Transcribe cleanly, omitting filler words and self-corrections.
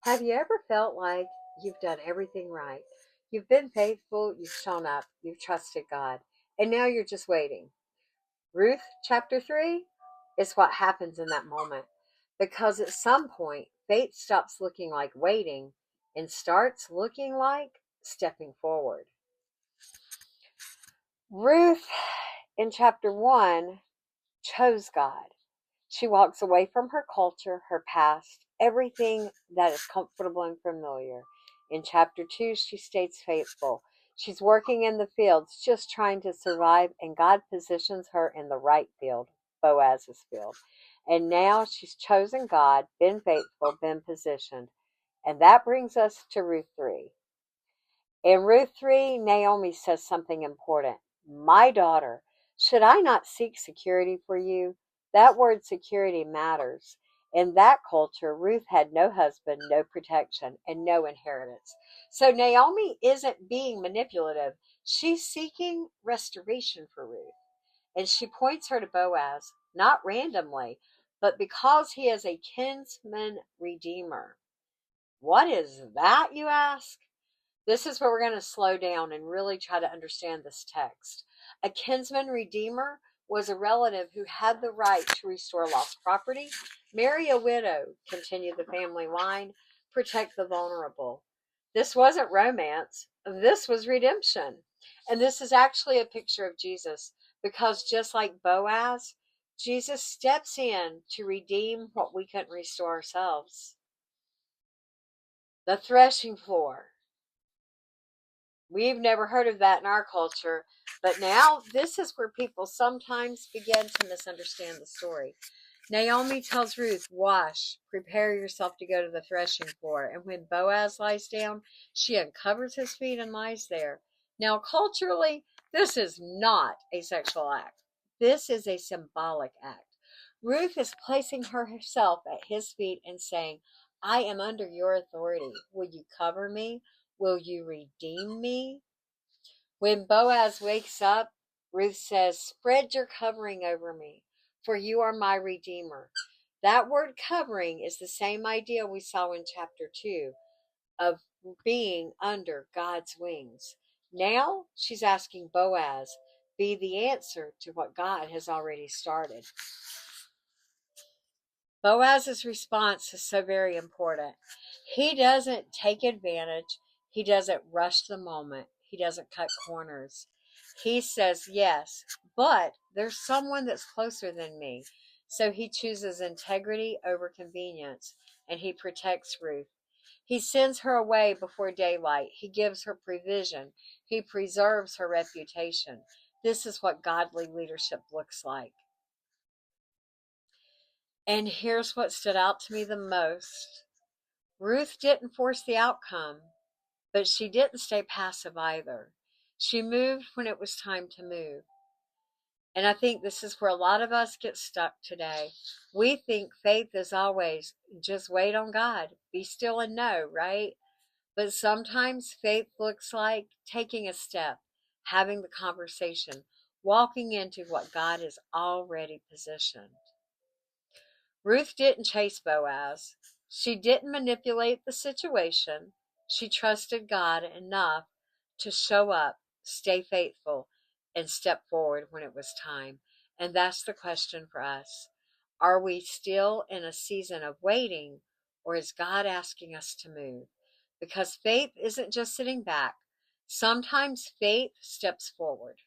Have you ever felt like you've done everything right? You've been faithful, you've shown up, you've trusted God, and now you're just waiting. Ruth chapter 3 is what happens in that moment. Because at some point, faith stops looking like waiting and starts looking like stepping forward. Ruth in chapter 1 chose God. She walks away from her culture, her past, everything that is comfortable and familiar. In chapter 2, she stays faithful. She's working in the fields, just trying to survive, and God positions her in the right field, Boaz's field. And now she's chosen God, been faithful, been positioned. And that brings us to Ruth 3. In Ruth 3, Naomi says something important. My daughter, should I not seek security for you? That word security matters. In that culture, Ruth had no husband, no protection, and no inheritance. So Naomi isn't being manipulative. She's seeking restoration for Ruth. And she points her to Boaz, not randomly, but because he is a kinsman-redeemer. What is that, you ask? This is where we're going to slow down and really try to understand this text. A kinsman redeemer was a relative who had the right to restore lost property, marry a widow, continue the family line, protect the vulnerable. This wasn't romance, this was redemption. And this is actually a picture of Jesus because just like Boaz, Jesus steps in to redeem what we couldn't restore ourselves. The threshing floor. We've never heard of that in our culture, but now this is where people sometimes begin to misunderstand the story. Naomi tells Ruth, wash, prepare yourself to go to the threshing floor. And when Boaz lies down, she uncovers his feet and lies there. Now, culturally, this is not a sexual act. This is a symbolic act. Ruth is placing herself at his feet and saying, I am under your authority. Will you cover me? Will you redeem me? When Boaz wakes up, Ruth says, spread your covering over me, for you are my redeemer. That word covering is the same idea we saw in chapter 2 of being under God's wings. Now she's asking Boaz, be the answer to what God has already started. Boaz's response is so very important. He doesn't take advantage. He doesn't rush the moment. He doesn't cut corners. He says, yes, but there's someone that's closer than me. So he chooses integrity over convenience, and he protects Ruth. He sends her away before daylight. He gives her provision. He preserves her reputation. This is what godly leadership looks like. And here's what stood out to me the most. Ruth didn't force the outcome, but she didn't stay passive either. She moved when it was time to move. And I think this is where a lot of us get stuck today. We think faith is always just wait on God, be still and know, right? But sometimes faith looks like taking a step, having the conversation, walking into what God has already positioned. Ruth didn't chase Boaz. She didn't manipulate the situation. She trusted God enough to show up, stay faithful, and step forward when it was time. And that's the question for us. Are we still in a season of waiting, or is God asking us to move? Because faith isn't just sitting back. Sometimes faith steps forward.